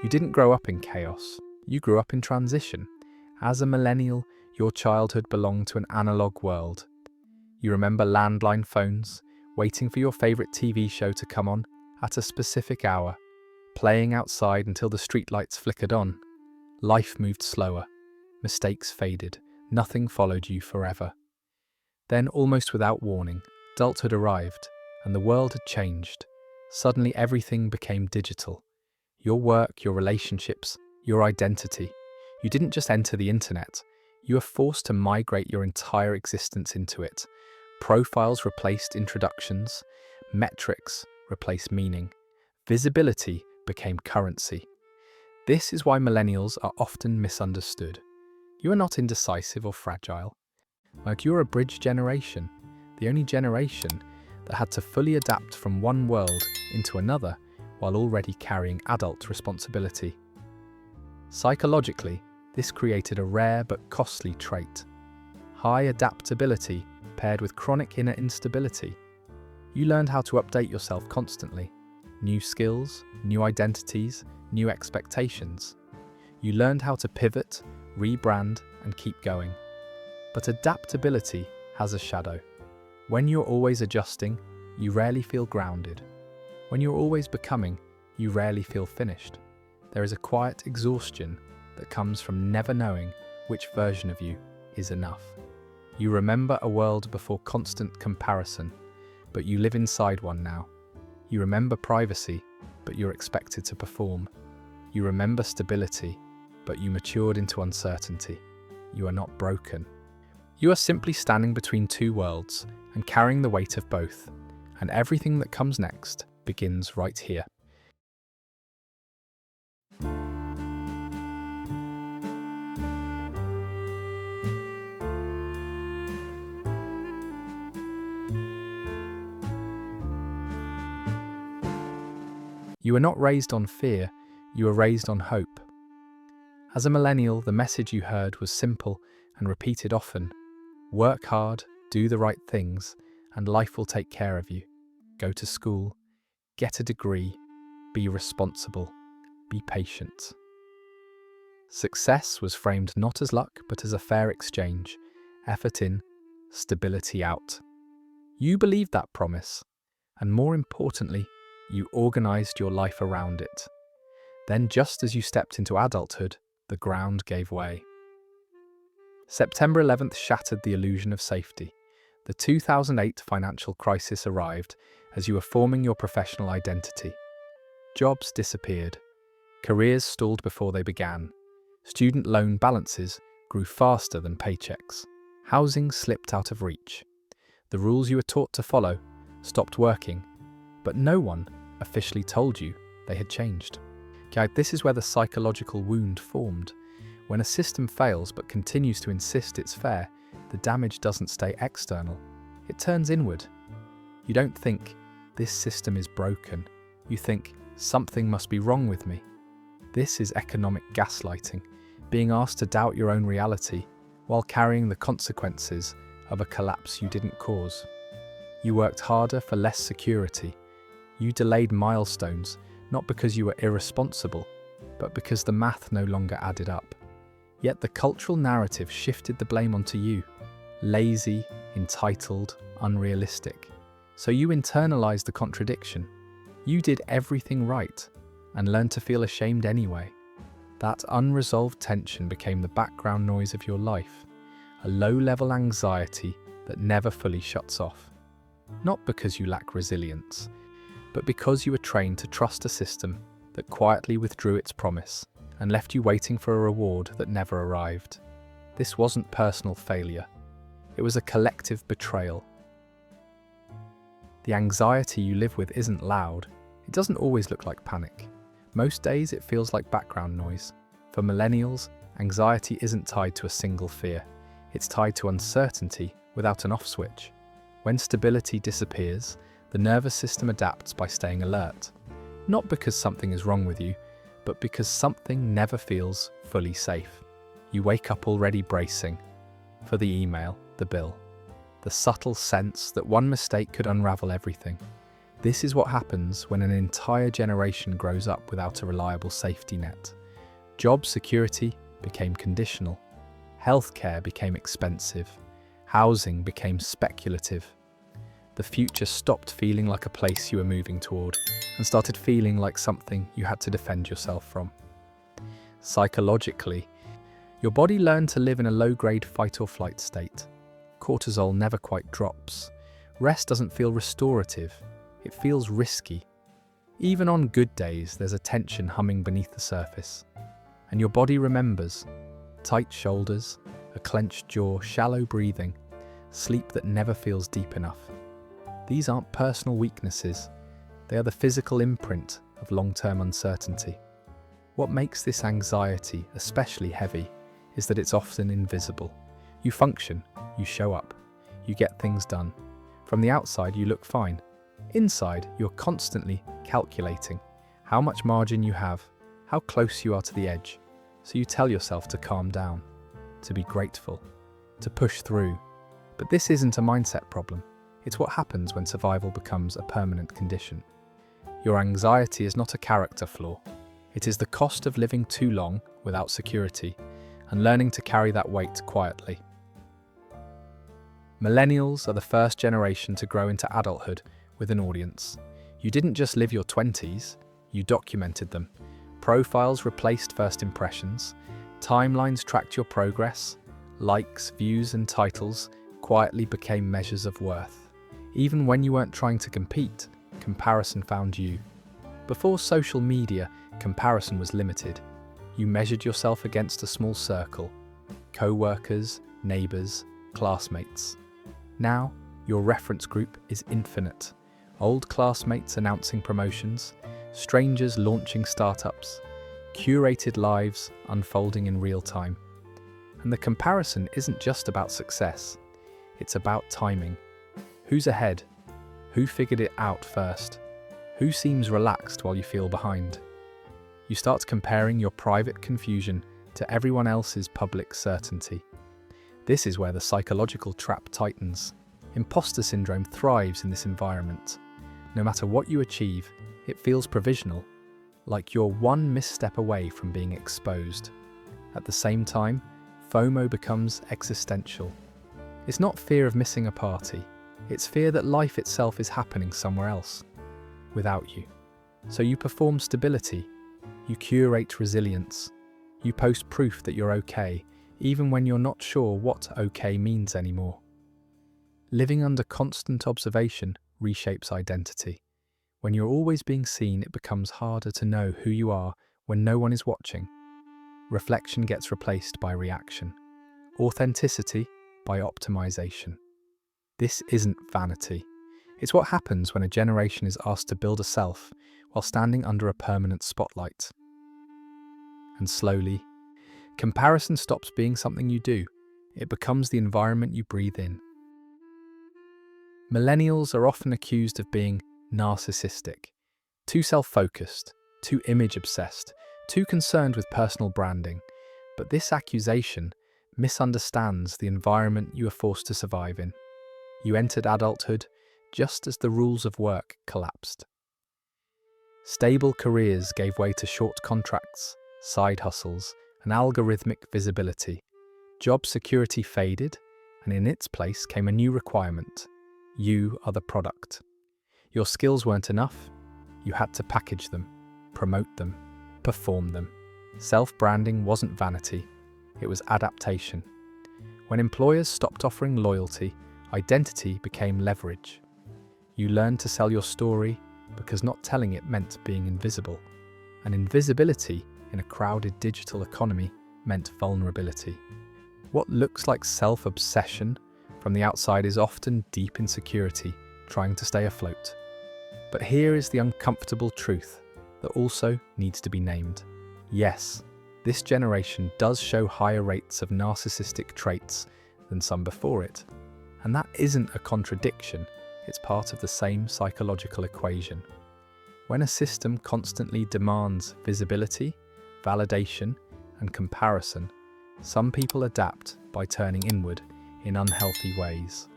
You didn't grow up in chaos, you grew up in transition. As a millennial, your childhood belonged to an analog world. You remember landline phones, waiting for your favorite TV show to come on at a specific hour, playing outside until the streetlights flickered on. Life moved slower, mistakes faded, nothing followed you forever. Then, almost without warning, adulthood arrived, and the world had changed. Suddenly everything became digital. Your work, your relationships, your identity. You didn't just enter the internet, you were forced to migrate your entire existence into it. Profiles replaced introductions, metrics replaced meaning. Visibility became currency. This is why millennials are often misunderstood. You are not indecisive or fragile. You're a bridge generation, the only generation that had to fully adapt from one world into another while already carrying adult responsibility. Psychologically, this created a rare but costly trait: high adaptability paired with chronic inner instability. You learned how to update yourself constantly. New skills, new identities, new expectations. You learned how to pivot, rebrand, and keep going. But adaptability has a shadow. When you're always adjusting, you rarely feel grounded. When you're always becoming, you rarely feel finished. There is a quiet exhaustion that comes from never knowing which version of you is enough. You remember a world before constant comparison, but you live inside one now. You remember privacy, but you're expected to perform. You remember stability, but you matured into uncertainty. You are not broken. You are simply standing between two worlds and carrying the weight of both, and everything that comes next begins right here. You were not raised on fear, you were raised on hope. As a millennial, the message you heard was simple and repeated often: work hard, do the right things, and life will take care of you. Go to school, get a degree, be responsible, be patient. Success was framed not as luck, but as a fair exchange: effort in, stability out. You believed that promise, and more importantly, you organized your life around it. Then, just as you stepped into adulthood, the ground gave way. September 11th shattered the illusion of safety. The 2008 financial crisis arrived as you were forming your professional identity. Jobs disappeared. Careers stalled before they began. Student loan balances grew faster than paychecks. Housing slipped out of reach. The rules you were taught to follow stopped working, but no one officially told you they had changed. This is where the psychological wound formed. When a system fails but continues to insist it's fair, the damage doesn't stay external. It turns inward. You don't think, this system is broken. You think, something must be wrong with me. This is economic gaslighting, being asked to doubt your own reality while carrying the consequences of a collapse you didn't cause. You worked harder for less security. You delayed milestones, not because you were irresponsible, but because the math no longer added up. Yet the cultural narrative shifted the blame onto you. Lazy, entitled, unrealistic. So you internalized the contradiction. You did everything right and learned to feel ashamed anyway. That unresolved tension became the background noise of your life, a low-level anxiety that never fully shuts off. Not because you lack resilience, but because you were trained to trust a system that quietly withdrew its promise and left you waiting for a reward that never arrived. This wasn't personal failure. It was a collective betrayal. The anxiety you live with isn't loud. It doesn't always look like panic. Most days it feels like background noise. For millennials, anxiety isn't tied to a single fear. It's tied to uncertainty without an off switch. When stability disappears, the nervous system adapts by staying alert. Not because something is wrong with you, but because something never feels fully safe. You wake up already bracing for the email, the bill, the subtle sense that one mistake could unravel everything. This is what happens when an entire generation grows up without a reliable safety net. Job security became conditional. Healthcare became expensive. Housing became speculative. The future stopped feeling like a place you were moving toward and started feeling like something you had to defend yourself from. Psychologically, your body learned to live in a low-grade fight-or-flight state. Cortisol never quite drops. Rest doesn't feel restorative. It feels risky. Even on good days, there's a tension humming beneath the surface. And your body remembers. Tight shoulders, a clenched jaw, shallow breathing, sleep that never feels deep enough. These aren't personal weaknesses. They are the physical imprint of long-term uncertainty. What makes this anxiety especially heavy is that it's often invisible. You function, you show up, you get things done. From the outside, you look fine. Inside, you're constantly calculating how much margin you have, how close you are to the edge. So you tell yourself to calm down, to be grateful, to push through. But this isn't a mindset problem. It's what happens when survival becomes a permanent condition. Your anxiety is not a character flaw. It is the cost of living too long without security and learning to carry that weight quietly. Millennials are the first generation to grow into adulthood with an audience. You didn't just live your 20s, you documented them. Profiles replaced first impressions. Timelines tracked your progress. Likes, views, and titles quietly became measures of worth. Even when you weren't trying to compete, comparison found you. Before social media, comparison was limited. You measured yourself against a small circle: co-workers, neighbours, classmates. Now, your reference group is infinite. Old classmates announcing promotions, strangers launching startups, curated lives unfolding in real time. And the comparison isn't just about success, it's about timing. Who's ahead? Who figured it out first? Who seems relaxed while you feel behind? You start comparing your private confusion to everyone else's public certainty. This is where the psychological trap tightens. Imposter syndrome thrives in this environment. No matter what you achieve, it feels provisional, like you're one misstep away from being exposed. At the same time, FOMO becomes existential. It's not fear of missing a party, it's fear that life itself is happening somewhere else, without you. So you perform stability, you curate resilience, you post proof that you're okay, even when you're not sure what okay means anymore. Living under constant observation reshapes identity. When you're always being seen, it becomes harder to know who you are when no one is watching. Reflection gets replaced by reaction. Authenticity by optimization. This isn't vanity. It's what happens when a generation is asked to build a self while standing under a permanent spotlight. And slowly, comparison stops being something you do. It becomes the environment you breathe in. Millennials are often accused of being narcissistic, too self-focused, too image-obsessed, too concerned with personal branding. But this accusation misunderstands the environment you are forced to survive in. You entered adulthood just as the rules of work collapsed. Stable careers gave way to short contracts, side hustles, and algorithmic visibility. Job security faded, and in its place came a new requirement. You are the product. Your skills weren't enough. You had to package them, promote them, perform them. Self-branding wasn't vanity, it was adaptation. When employers stopped offering loyalty, identity became leverage. You learned to sell your story because not telling it meant being invisible. And invisibility in a crowded digital economy meant vulnerability. What looks like self-obsession from the outside is often deep insecurity, trying to stay afloat. But here is the uncomfortable truth that also needs to be named. Yes, this generation does show higher rates of narcissistic traits than some before it. And that isn't a contradiction, it's part of the same psychological equation. When a system constantly demands visibility, validation, and comparison, some people adapt by turning inward in unhealthy ways.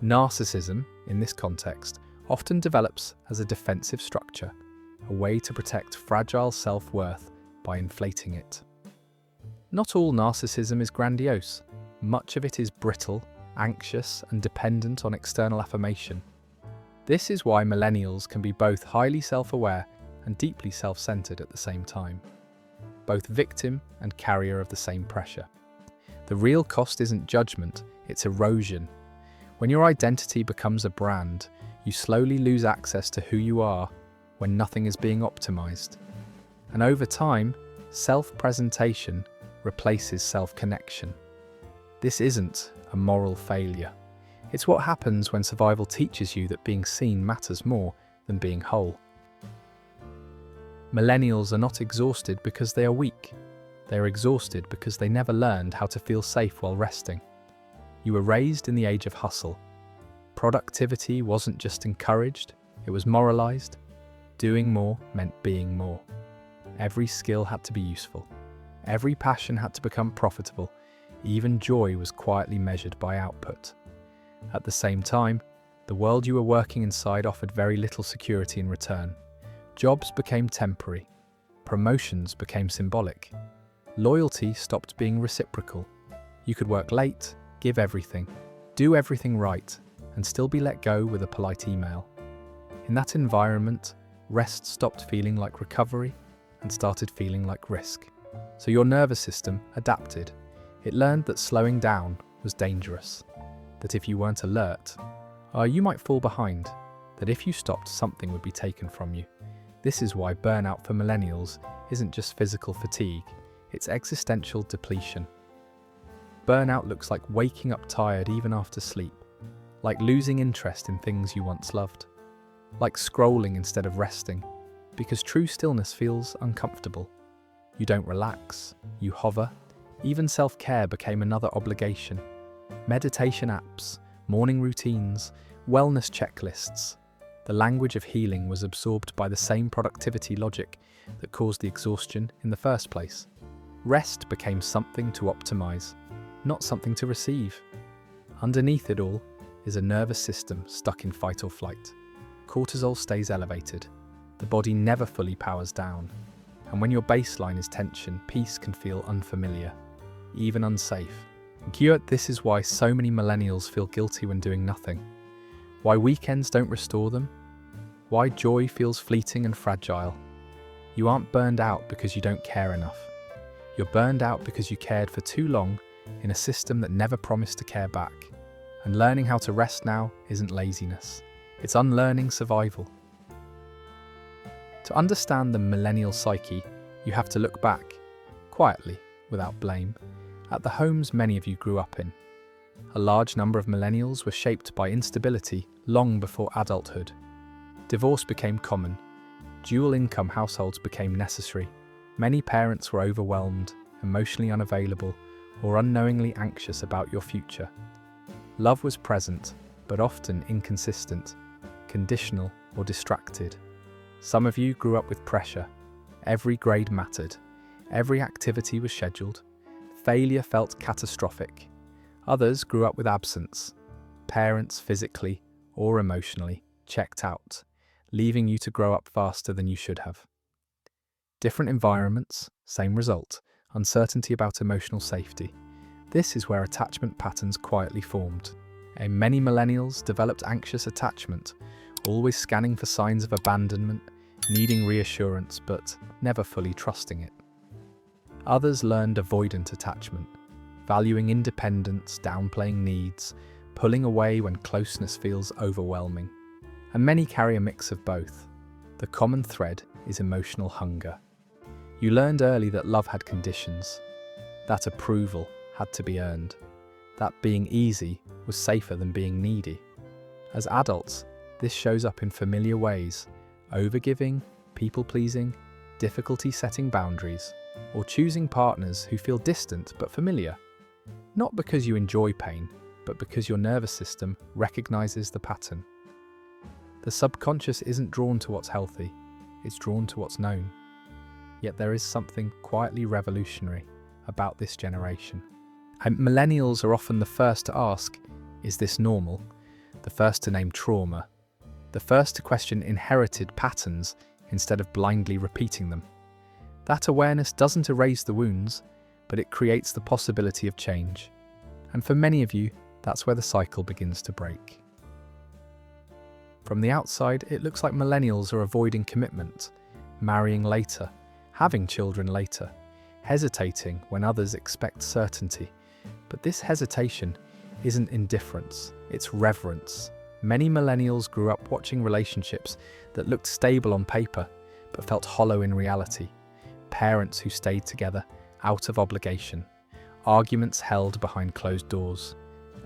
Narcissism, in this context, often develops as a defensive structure, a way to protect fragile self-worth by inflating it. Not all narcissism is grandiose. Much of it is brittle, anxious, and dependent on external affirmation. This is why millennials can be both highly self-aware and deeply self-centered at the same time, both victim and carrier of the same pressure. The real cost isn't judgment, it's erosion. When your identity becomes a brand, you slowly lose access to who you are when nothing is being optimized. And over time, self-presentation replaces self-connection. This isn't a moral failure. It's what happens when survival teaches you that being seen matters more than being whole. Millennials are not exhausted because they are weak. They are exhausted because they never learned how to feel safe while resting. You were raised in the age of hustle. Productivity wasn't just encouraged, it was moralized. Doing more meant being more. Every skill had to be useful. Every passion had to become profitable. Even joy was quietly measured by output. At the same time, the world you were working inside offered very little security in return. Jobs became temporary. Promotions became symbolic. Loyalty stopped being reciprocal. You could work late, give everything, do everything right, and still be let go with a polite email. In that environment, rest stopped feeling like recovery and started feeling like risk. So your nervous system adapted. It learned that slowing down was dangerous, that if you weren't alert, you might fall behind, that if you stopped, something would be taken from you. This is why burnout for millennials isn't just physical fatigue, it's existential depletion. Burnout looks like waking up tired even after sleep, like losing interest in things you once loved, like scrolling instead of resting, because true stillness feels uncomfortable. You don't relax, you hover. Even self-care became another obligation. Meditation apps, morning routines, wellness checklists. The language of healing was absorbed by the same productivity logic that caused the exhaustion in the first place. Rest became something to optimize, not something to receive. Underneath it all is a nervous system stuck in fight or flight. Cortisol stays elevated. The body never fully powers down. And when your baseline is tension, peace can feel unfamiliar, even unsafe. This is why so many millennials feel guilty when doing nothing. Why weekends don't restore them. Why joy feels fleeting and fragile. You aren't burned out because you don't care enough. You're burned out because you cared for too long in a system that never promised to care back. And learning how to rest now isn't laziness. It's unlearning survival. To understand the millennial psyche, you have to look back, quietly, without blame, at the homes many of you grew up in. A large number of millennials were shaped by instability long before adulthood. Divorce became common. Dual income households became necessary. Many parents were overwhelmed, emotionally unavailable, or unknowingly anxious about your future. Love was present, but often inconsistent, conditional or distracted. Some of you grew up with pressure. Every grade mattered. Every activity was scheduled. Failure felt catastrophic. Others grew up with absence. Parents physically or emotionally checked out, leaving you to grow up faster than you should have. Different environments, same result, uncertainty about emotional safety. This is where attachment patterns quietly formed. And many millennials developed anxious attachment, always scanning for signs of abandonment, needing reassurance but never fully trusting it. Others learned avoidant attachment, valuing independence, downplaying needs, pulling away when closeness feels overwhelming. And many carry a mix of both. The common thread is emotional hunger. You learned early that love had conditions, that approval had to be earned, that being easy was safer than being needy. As adults, this shows up in familiar ways: overgiving, people-pleasing, difficulty setting boundaries, or choosing partners who feel distant but familiar. Not because you enjoy pain, but because your nervous system recognizes the pattern. The subconscious isn't drawn to what's healthy, it's drawn to what's known. Yet there is something quietly revolutionary about this generation. And millennials are often the first to ask, is this normal? The first to name trauma. the first to question inherited patterns instead of blindly repeating them. That awareness doesn't erase the wounds, but it creates the possibility of change. And for many of you, that's where the cycle begins to break. From the outside, it looks like millennials are avoiding commitment, marrying later, having children later, hesitating when others expect certainty. But this hesitation isn't indifference, it's reverence. Many millennials grew up watching relationships that looked stable on paper, but felt hollow in reality. Parents who stayed together out of obligation, arguments held behind closed doors,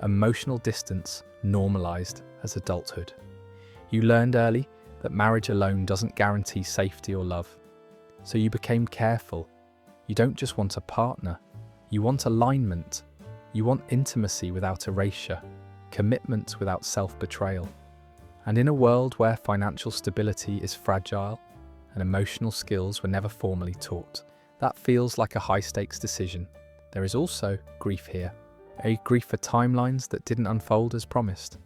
emotional distance normalized as adulthood. You learned early that marriage alone doesn't guarantee safety or love. So you became careful. You don't just want a partner, you want alignment. You want intimacy without erasure, commitment without self-betrayal. And in a world where financial stability is fragile and emotional skills were never formally taught, that feels like a high-stakes decision. There is also grief here, a grief for timelines that didn't unfold as promised,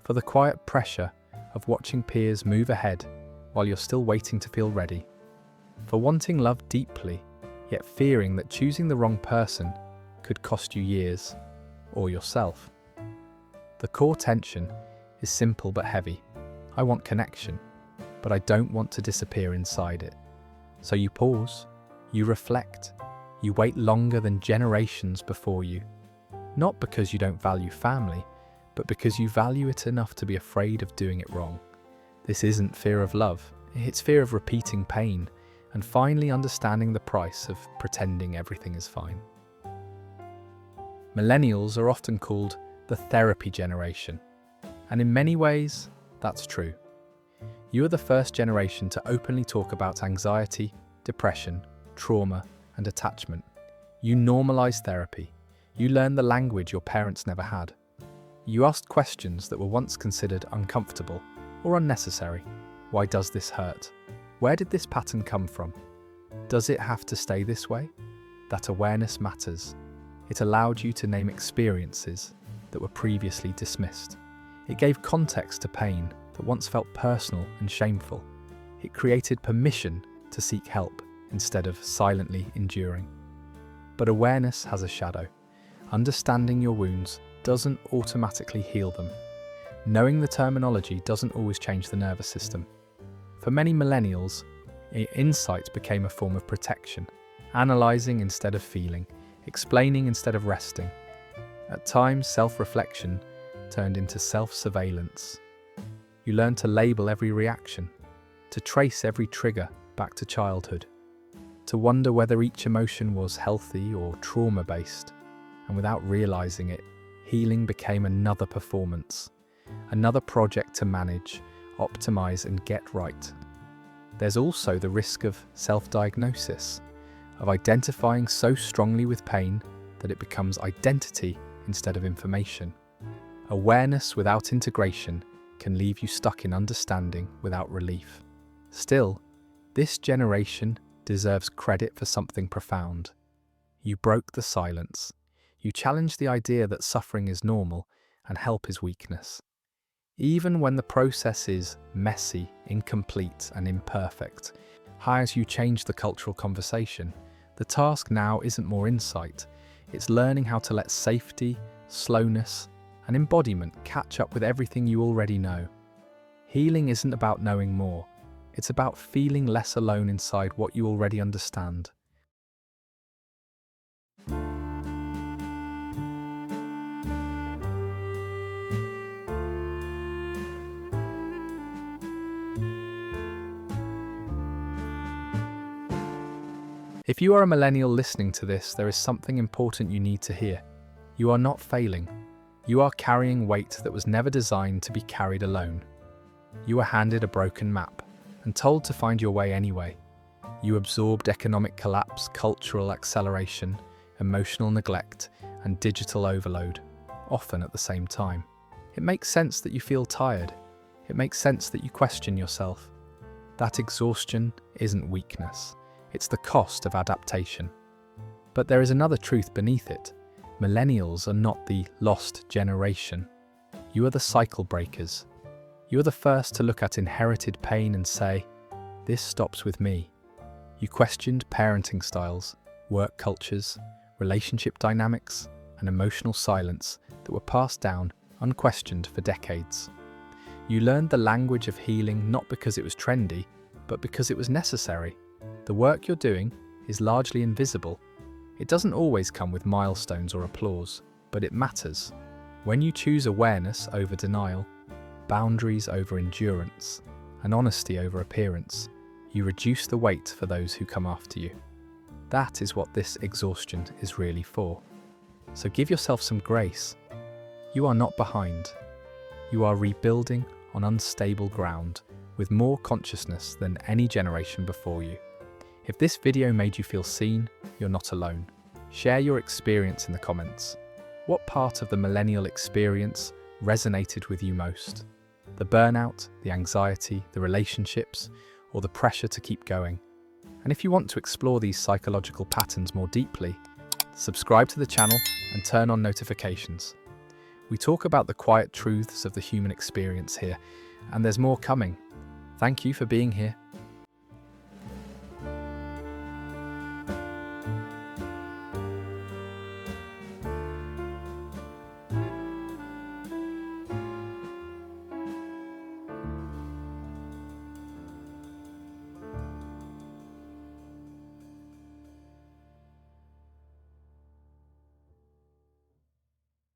for the quiet pressure of watching peers move ahead while you're still waiting to feel ready, for wanting love deeply, yet fearing that choosing the wrong person could cost you years, or yourself. The core tension is simple but heavy. I want connection, but I don't want to disappear inside it. So you pause, you reflect, you wait longer than generations before you. Not because you don't value family, but because you value it enough to be afraid of doing it wrong. This isn't fear of love, it's fear of repeating pain and finally understanding the price of pretending everything is fine. Millennials are often called the therapy generation, and in many ways, that's true. You are the first generation to openly talk about anxiety, depression, trauma, and attachment. You normalized therapy. You learned the language your parents never had. You asked questions that were once considered uncomfortable or unnecessary. Why does this hurt? Where did this pattern come from? Does it have to stay this way? That awareness matters. It allowed you to name experiences that were previously dismissed. It gave context to pain that once felt personal and shameful. It created permission to seek help instead of silently enduring. But awareness has a shadow. Understanding your wounds doesn't automatically heal them. Knowing the terminology doesn't always change the nervous system. For many millennials, insight became a form of protection, analyzing instead of feeling, explaining instead of resting. At times, self-reflection turned into self-surveillance. You learned to label every reaction, to trace every trigger back to childhood, to wonder whether each emotion was healthy or trauma-based. And without realizing it, healing became another performance, another project to manage, optimize, and get right. There's also the risk of self-diagnosis, of identifying so strongly with pain that it becomes identity instead of information. Awareness without integration can leave you stuck in understanding without relief. Still, this generation deserves credit for something profound. You broke the silence. You challenged the idea that suffering is normal and help is weakness. Even when the process is messy, incomplete, and imperfect, as you change the cultural conversation, the task now isn't more insight, it's learning how to let safety, slowness, and embodiment catch up with everything you already know. Healing isn't about knowing more, it's about feeling less alone inside what you already understand. If you are a millennial listening to this, there is something important you need to hear. You are not failing. You are carrying weight that was never designed to be carried alone. You were handed a broken map and told to find your way anyway. You absorbed economic collapse, cultural acceleration, emotional neglect, and digital overload, often at the same time. It makes sense that you feel tired. It makes sense that you question yourself. That exhaustion isn't weakness. It's the cost of adaptation. But there is another truth beneath it. Millennials are not the lost generation. You are the cycle breakers. You're the first to look at inherited pain and say, "This stops with me." You questioned parenting styles, work cultures, relationship dynamics, and emotional silence that were passed down unquestioned for decades. You learned the language of healing not because it was trendy, but because it was necessary. The work you're doing is largely invisible. It doesn't always come with milestones or applause, but it matters. When you choose awareness over denial, boundaries over endurance, and honesty over appearance, you reduce the weight for those who come after you. That is what this exhaustion is really for. So give yourself some grace. You are not behind. You are rebuilding on unstable ground with more consciousness than any generation before you. If this video made you feel seen, you're not alone. Share your experience in the comments. What part of the millennial experience resonated with you most? The burnout, the anxiety, the relationships, or the pressure to keep going? And if you want to explore these psychological patterns more deeply, subscribe to the channel and turn on notifications. We talk about the quiet truths of the human experience here, and there's more coming. Thank you for being here.